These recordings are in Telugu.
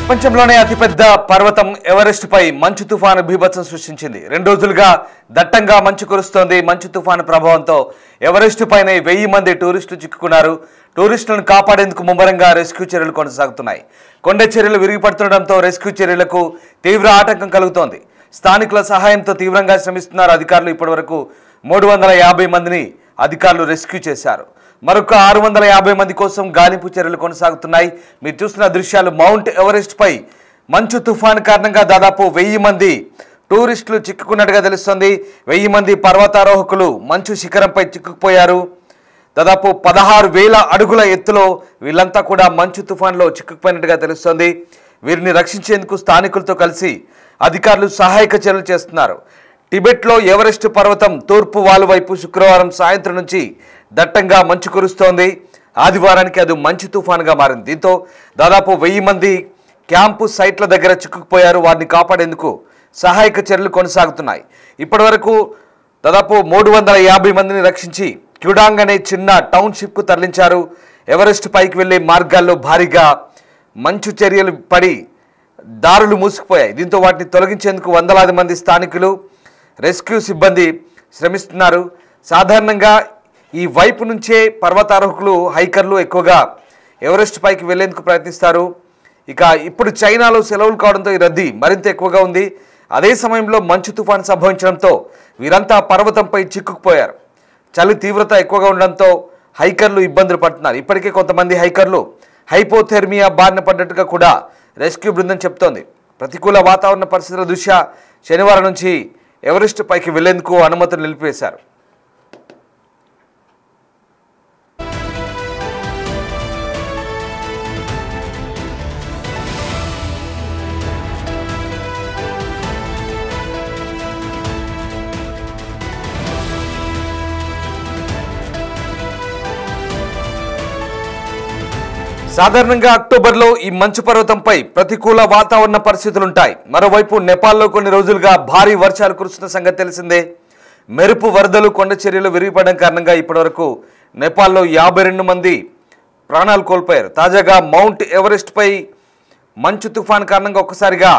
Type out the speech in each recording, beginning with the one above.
ప్రపంచంలోనే అతిపెద్ద పర్వతం ఎవరెస్ట్ పై మంచు తుఫాను బీభత్సం సృష్టించింది. 2 రోజులుగా దట్టంగా మంచు కురుస్తోంది. మంచు తుఫాను ప్రభావంతో ఎవరెస్ట్ పైన 1000 మంది టూరిస్టులు చిక్కుకున్నారు. టూరిస్టులను కాపాడేందుకు ముమ్మరంగా రెస్క్యూ చర్యలు కొనసాగుతున్నాయి. కొండ చర్యలు విరిగిపడుతుండటంతో రెస్క్యూ చర్యలకు తీవ్ర ఆటంకం కలుగుతోంది. స్థానికుల సహాయంతో తీవ్రంగా శ్రమిస్తున్నారు అధికారులు. ఇప్పటివరకు 350 మందిని అధికారులు రెస్క్యూ చేశారు. మరొక 650 మంది కోసం గాలింపు చర్యలు కొనసాగుతున్నాయి. మీరు చూస్తున్న దృశ్యాలు మౌంట్ ఎవరెస్ట్ పై మంచు తుఫాను కారణంగా దాదాపు 1000 మంది టూరిస్టులు చిక్కుకున్నట్టుగా తెలుస్తోంది. 1000 మంది పర్వతారోహకులు మంచు శిఖరంపై చిక్కుకుపోయారు. దాదాపు 16,000 అడుగుల ఎత్తులో వీళ్ళంతా కూడా మంచు తుఫాన్లో చిక్కుకుపోయినట్టుగా తెలుస్తోంది. వీరిని రక్షించేందుకు స్థానికులతో కలిసి అధికారులు సహాయక చర్యలు చేస్తున్నారు. టిబెట్లో ఎవరెస్ట్ పర్వతం తూర్పు వాలు వైపు శుక్రవారం సాయంత్రం నుంచి దట్టంగా మంచు కురుస్తోంది. ఆదివారానికి అది మంచు తుఫానుగా మారింది. దీంతో దాదాపు 1000 మంది క్యాంపు సైట్ల దగ్గర చిక్కుకుపోయారు. వారిని కాపాడేందుకు సహాయక చర్యలు కొనసాగుతున్నాయి. ఇప్పటివరకు దాదాపు 350 మందిని రక్షించి క్యుడాంగ్ అనే చిన్న టౌన్షిప్కు తరలించారు. ఎవరెస్ట్ పైకి వెళ్లే మార్గాల్లో భారీగా మంచు చర్యలు పడి దారులు మూసుకుపోయాయి. దీంతో వాటిని తొలగించేందుకు వందలాది మంది స్థానికులు రెస్క్యూ సిబ్బంది శ్రమిస్తున్నారు. సాధారణంగా ఈ వైపు నుంచే పర్వతారోహకులు హైకర్లు ఎక్కువగా ఎవరెస్ట్ పైకి వెళ్లేందుకు ప్రయత్నిస్తారు. ఇక ఇప్పుడు చైనాలో సెలవులు కావడంతో ఈ రద్దీ మరింత ఎక్కువగా ఉంది. అదే సమయంలో మంచు తుఫాను సంభవించడంతో వీరంతా పర్వతంపై చిక్కుకుపోయారు. చలి తీవ్రత ఎక్కువగా ఉండడంతో హైకర్లు ఇబ్బందులు పడుతున్నారు. ఇప్పటికే కొంతమంది హైకర్లు హైపోథెర్మియా బారిన పడ్డట్టుగా కూడా రెస్క్యూ బృందం చెప్తోంది. ప్రతికూల వాతావరణ పరిస్థితుల దృష్ట్యా శనివారం నుంచి ఎవరెస్ట్ పైకి వెళ్లేందుకు అనుమతులు నిలిపివేశారు. సాధారణంగా అక్టోబర్లో ఈ మంచు పర్వతంపై ప్రతికూల వాతావరణ పరిస్థితులుంటాయి. మరోవైపు నేపాల్లో కొన్ని రోజులుగా భారీ వర్షాలు కురుస్తున్న సంగతి తెలిసిందే. మెరుపు వరదలు కొండ చర్యలు విరిగిపడడం కారణంగా ఇప్పటివరకు నేపాల్లో 52 మంది ప్రాణాలు కోల్పోయారు. తాజాగా మౌంట్ ఎవరెస్ట్ పై మంచు తుఫాన్ కారణంగా ఒక్కసారిగా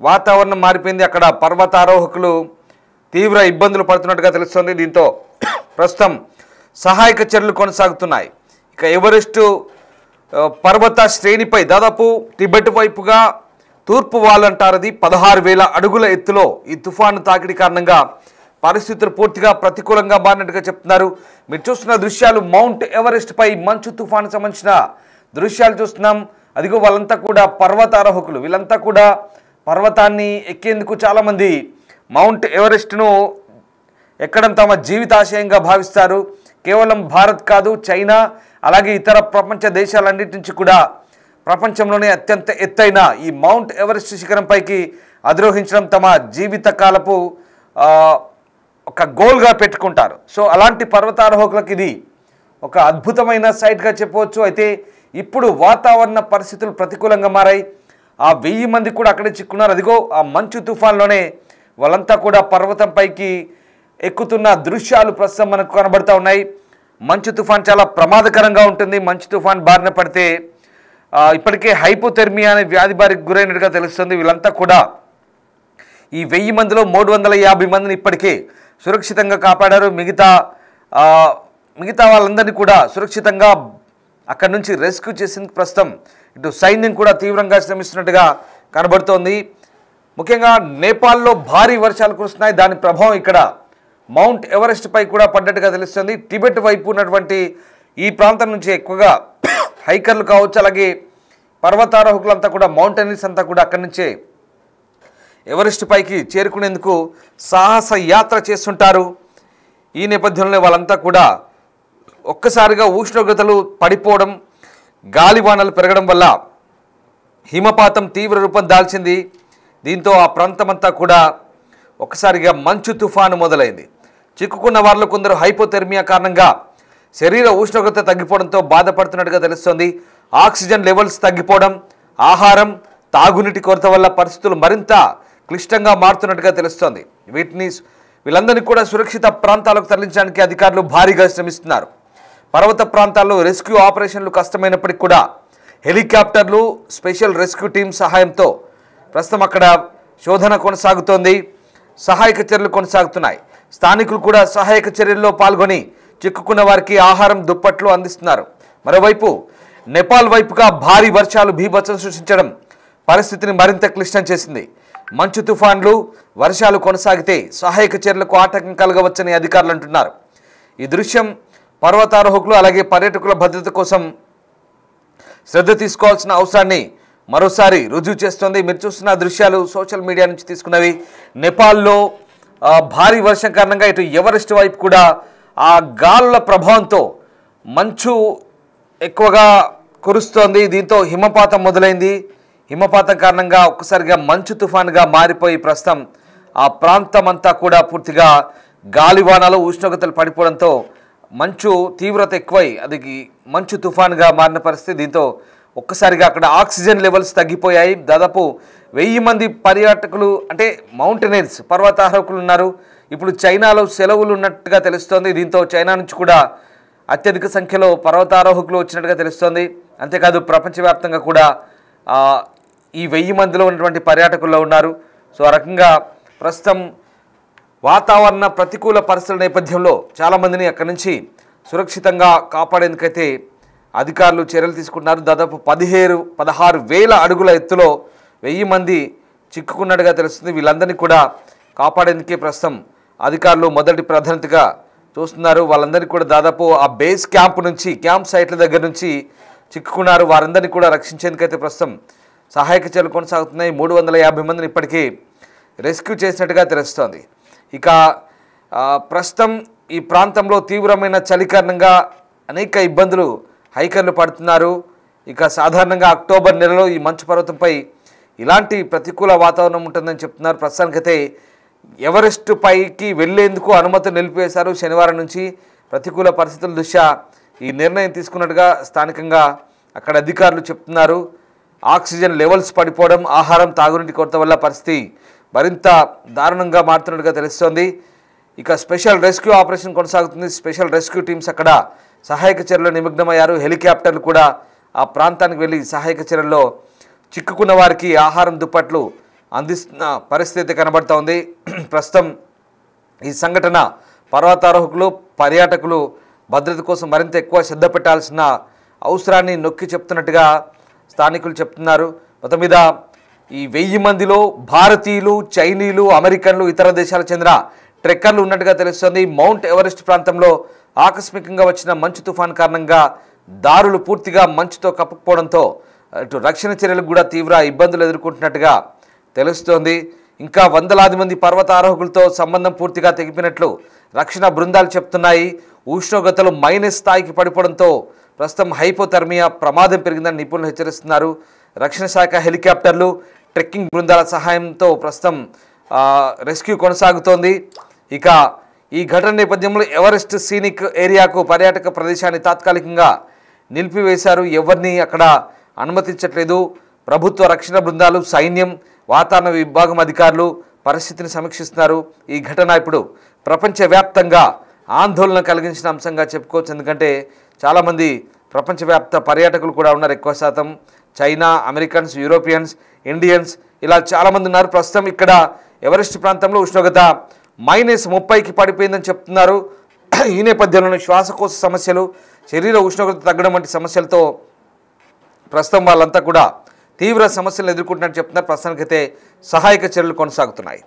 వాతావరణం మారిపోయింది. అక్కడ పర్వతారోహకులు తీవ్ర ఇబ్బందులు పడుతున్నట్టుగా తెలుస్తోంది. దీంతో ప్రస్తుతం సహాయక చర్యలు కొనసాగుతున్నాయి. ఇక ఎవరెస్టు పర్వత శ్రేణిపై దాదాపు టిబెట్ వైపుగా తూర్పు వాల్ అంటారు. అది 16,000 అడుగుల ఎత్తులో ఈ తుఫాను తాకిడి కారణంగా పరిస్థితులు పూర్తిగా ప్రతికూలంగా మారినట్టుగా చెప్తున్నారు. మీరు చూస్తున్న దృశ్యాలు మౌంట్ ఎవరెస్ట్ పై మంచు తుఫాను సంబంధించిన దృశ్యాలు చూస్తున్నాం. అదిగో వాళ్ళంతా కూడా పర్వతారోహకులు. వీళ్ళంతా కూడా పర్వతాన్ని ఎక్కేందుకు చాలామంది మౌంట్ ఎవరెస్ట్ను ఎక్కడం తమ జీవితాశయంగా భావిస్తారు. కేవలం భారత్ కాదు, చైనా అలాగే ఇతర ప్రపంచ దేశాలన్నిటి నుంచి కూడా ప్రపంచంలోనే అత్యంత ఎత్తైన ఈ మౌంట్ ఎవరెస్ట్ శిఖరంపైకి అధిరోహించడం తమ జీవితకాలపు ఒక గోల్గా పెట్టుకుంటారు. సో అలాంటి పర్వతారోహకులకు ఇది ఒక అద్భుతమైన సైట్గా చెప్పవచ్చు. అయితే ఇప్పుడు వాతావరణ పరిస్థితులు ప్రతికూలంగా మారాయి. ఆ 1000 మంది కూడా అక్కడే చిక్కున్నారు. అదిగో ఆ మంచు తుఫాన్లోనే వాళ్ళంతా కూడా పర్వతంపైకి ఎక్కుతున్న దృశ్యాలు ప్రస్తుతం మనకు కనబడుతూ ఉన్నాయి. మంచు తుఫాన్ చాలా ప్రమాదకరంగా ఉంటుంది. మంచు తుఫాన్ బారిన పడితే ఇప్పటికే హైపోథెర్మియా అనే వ్యాధి బారికి గురైనట్టుగా తెలుస్తుంది. వీళ్ళంతా కూడా ఈ 1000 మందిలో 350 మందిని ఇప్పటికే సురక్షితంగా కాపాడారు. మిగతా వాళ్ళందరినీ కూడా సురక్షితంగా అక్కడి నుంచి రెస్క్యూ చేసేందుకు ప్రస్తుతం ఇటు సైన్యం కూడా తీవ్రంగా శ్రమిస్తున్నట్టుగా కనబడుతోంది. ముఖ్యంగా నేపాల్లో భారీ వర్షాలు కురుస్తున్నాయి. దాని ప్రభావం ఇక్కడ మౌంట్ ఎవరెస్ట్ పై కూడా పడ్డట్టుగా తెలుస్తుంది. టిబెట్ వైపు ఉన్నటువంటి ఈ ప్రాంతం నుంచి ఎక్కువగా హైకర్లు కావచ్చు, అలాగే పర్వతారోహకులంతా కూడా మౌంటైనర్స్ అంతా కూడా అక్కడి నుంచే ఎవరెస్ట్ పైకి చేరుకునేందుకు సాహస యాత్ర చేస్తుంటారు. ఈ నేపథ్యంలో వాళ్ళంతా కూడా ఒక్కసారిగా ఉష్ణోగ్రతలు పడిపోవడం, గాలివానలు పెరగడం వల్ల హిమపాతం తీవ్ర రూపం దాల్చింది. దీంతో ఆ ప్రాంతమంతా కూడా ఒక్కసారిగా మంచు తుఫాను మొదలైంది. చిక్కుకున్న వారిలో కొందరు హైపోథెర్మియా కారణంగా శరీర ఉష్ణోగ్రత తగ్గిపోవడంతో బాధపడుతున్నట్టుగా తెలుస్తోంది. ఆక్సిజన్ లెవెల్స్ తగ్గిపోవడం, ఆహారం, తాగునీటి కొరత వల్ల పరిస్థితులు మరింత క్లిష్టంగా మారుతున్నట్టుగా తెలుస్తోంది. వీళ్ళందరినీ కూడా సురక్షిత ప్రాంతాలకు తరలించడానికి అధికారులు భారీగా శ్రమిస్తున్నారు. పర్వత ప్రాంతాల్లో రెస్క్యూ ఆపరేషన్లు కష్టమైనప్పటికీ కూడా హెలికాప్టర్లు స్పెషల్ రెస్క్యూ టీం సహాయంతో ప్రస్తుతం అక్కడ శోధన కొనసాగుతోంది. సహాయక చర్యలు కొనసాగుతున్నాయి. స్థానికులు కూడా సహాయక చర్యల్లో పాల్గొని చిక్కుకున్న వారికి ఆహారం, దుప్పట్లు అందిస్తున్నారు. మరోవైపు నేపాల్ వైపుగా భారీ వర్షాలు బీభత్సం సృష్టించడం పరిస్థితిని మరింత క్లిష్టం చేసింది. మంచు తుఫాన్లు, వర్షాలు కొనసాగితే సహాయక చర్యలకు ఆటంకం కలగవచ్చని అధికారులు అంటున్నారు. ఈ దృశ్యం పర్వతారోహకులు అలాగే పర్యాటకుల భద్రత కోసం శ్రద్ధ తీసుకోవాల్సిన అవసరాన్ని మరోసారి రుజువు చేస్తోంది. మీరు చూస్తున్న దృశ్యాలు సోషల్ మీడియా నుంచి తీసుకున్నవి. నేపాల్లో భారీ వర్షం కారణంగా ఇటు ఎవరెస్ట్ వైపు కూడా ఆ గాలుల ప్రభావంతో మంచు ఎక్కువగా కురుస్తోంది. దీంతో హిమపాతం మొదలైంది. హిమపాతం కారణంగా ఒక్కసారిగా మంచు తుఫాన్గా మారిపోయి ప్రస్తుతం ఆ ప్రాంతం అంతా కూడా పూర్తిగా గాలివానాలు, ఉష్ణోగ్రతలు పడిపోవడంతో మంచు తీవ్రత ఎక్కువై అది మంచు తుఫాన్గా మారిన పరిస్థితి. దీంతో ఒక్కసారిగా అక్కడ ఆక్సిజన్ లెవెల్స్ తగ్గిపోయాయి. దాదాపు 1000 మంది పర్యాటకులు అంటే మౌంటైనర్స్, పర్వతారోహకులు ఉన్నారు. ఇప్పుడు చైనాలో సెలవులు ఉన్నట్టుగా తెలుస్తోంది. దీంతో చైనా నుంచి కూడా అత్యధిక సంఖ్యలో పర్వతారోహకులు వచ్చినట్టుగా తెలుస్తోంది. అంతేకాదు ప్రపంచవ్యాప్తంగా కూడా ఈ 1000 మందిలో ఉన్నటువంటి పర్యాటకుల్లో ఉన్నారు. సో ఆ రకంగా ప్రస్తుతం వాతావరణ ప్రతికూల పరిస్థితుల నేపథ్యంలో చాలామందిని అక్కడి నుంచి సురక్షితంగా కాపాడేందుకైతే అధికారులు చర్యలు తీసుకుంటున్నారు. దాదాపు 16,000 అడుగుల ఎత్తులో 1000 మంది చిక్కుకున్నట్టుగా తెలుస్తుంది. వీళ్ళందరినీ కూడా కాపాడేందుకే ప్రస్తుతం అధికారులు మొదటి ప్రాధాన్యతగా చూస్తున్నారు. వాళ్ళందరినీ కూడా దాదాపు ఆ బేస్ క్యాంప్ సైట్ల దగ్గర నుంచి చిక్కుకున్నారు. వారందరినీ కూడా రక్షించేందుకైతే ప్రస్తుతం సహాయక చర్యలు కొనసాగుతున్నాయి. 350 మందిని ఇప్పటికీ రెస్క్యూ చేసినట్టుగా తెలుస్తోంది. ఇక ప్రస్తుతం ఈ ప్రాంతంలో తీవ్రమైన చలి కారణంగా అనేక ఇబ్బందులు హైకర్లు పడుతున్నారు. ఇక సాధారణంగా అక్టోబర్ నెలలో ఈ మంచు పర్వతంపై ఇలాంటి ప్రతికూల వాతావరణం ఉంటుందని చెప్తున్నారు. ప్రస్తుతానికైతే ఎవరెస్ట్ పైకి వెళ్లేందుకు అనుమతి నిలిపివేశారు. శనివారం నుంచి ప్రతికూల పరిస్థితుల దృష్ట్యా ఈ నిర్ణయం తీసుకున్నట్టుగా స్థానికంగా అక్కడ అధికారులు చెప్తున్నారు. ఆక్సిజన్ లెవెల్స్ పడిపోవడం, ఆహారం, తాగునీటి కొరత వల్ల పరిస్థితి మరింత దారుణంగా మారుతున్నట్టుగా తెలుస్తోంది. ఇక స్పెషల్ రెస్క్యూ ఆపరేషన్ కొనసాగుతుంది. స్పెషల్ రెస్క్యూ టీమ్స్ అక్కడ సహాయక చర్యల్లో నిమగ్నమయ్యారు. హెలికాప్టర్లు కూడా ఆ ప్రాంతానికి వెళ్ళి సహాయక చర్యల్లో చిక్కుకున్న వారికి ఆహారం, దుప్పట్లు అందిస్తున్న పరిస్థితి కనబడుతోంది. ప్రస్తుతం ఈ సంఘటన పర్వతారోహకులు, పర్యాటకులు భద్రత కోసం మరింత ఎక్కువ శ్రద్ధ పెట్టాల్సిన అవసరాన్ని నొక్కి చెప్తున్నట్టుగా స్థానికులు చెప్తున్నారు. మొత్తం మీద ఈ 1000 మందిలో భారతీయులు, చైనీయులు, అమెరికన్లు, ఇతర దేశాలకు చెందిన ట్రెక్కర్లు ఉన్నట్టుగా తెలుస్తోంది. మౌంట్ ఎవరెస్ట్ ప్రాంతంలో ఆకస్మికంగా వచ్చిన మంచు తుఫాన్ కారణంగా దారులు పూర్తిగా మంచుతో కప్పుకుపోవడంతో ఇటు రక్షణ చర్యలకు కూడా తీవ్ర ఇబ్బందులు ఎదుర్కొంటున్నట్టుగా తెలుస్తోంది. ఇంకా వందలాది మంది పర్వతారోహకులతో సంబంధం పూర్తిగా తెగిపోయినట్లు రక్షణ బృందాలు చెప్తున్నాయి. ఉష్ణోగ్రతలు మైనస్ స్థాయికి పడిపోవడంతో ప్రస్తుతం హైపోథర్మియా ప్రమాదం పెరిగిందని నిపుణులు హెచ్చరిస్తున్నారు. రక్షణ శాఖ హెలికాప్టర్లు, ట్రెక్కింగ్ బృందాల సహాయంతో ప్రస్తుతం రెస్క్యూ కొనసాగుతోంది. ఇక ఈ ఘటన నేపథ్యంలో ఎవరెస్ట్ సీనిక్ ఏరియాకు పర్యాటక ప్రదేశాన్ని తాత్కాలికంగా నిలిపివేశారు. ఎవరిని అక్కడ అనుమతించట్లేదు. ప్రభుత్వ రక్షణ బృందాలు, సైన్యం, వాతావరణ విభాగం అధికారులు పరిస్థితిని సమీక్షిస్తున్నారు. ఈ ఘటన ఇప్పుడు ప్రపంచవ్యాప్తంగా ఆందోళన కలిగించిన అంశంగా చెప్పుకోవచ్చు. ఎందుకంటే చాలామంది ప్రపంచవ్యాప్త పర్యాటకులు కూడా ఉన్నారు. ఎక్కువ శాతం చైనా, అమెరికన్స్, యూరోపియన్స్, ఇండియన్స్ ఇలా చాలామంది ఉన్నారు. ప్రస్తుతం ఇక్కడ ఎవరెస్ట్ ప్రాంతంలో ఉష్ణోగ్రత -30కి పడిపోయిందని చెప్తున్నారు. ఈ నేపథ్యంలో శ్వాసకోశ సమస్యలు, శరీర ఉష్ణోగ్రత తగ్గడం వంటి సమస్యలతో ప్రస్తుతం వాళ్ళంతా కూడా తీవ్ర సమస్యలు ఎదుర్కొంటున్నట్టు చెప్తున్నారు. ప్రస్తుతానికైతే సహాయక చర్యలు కొనసాగుతున్నాయి.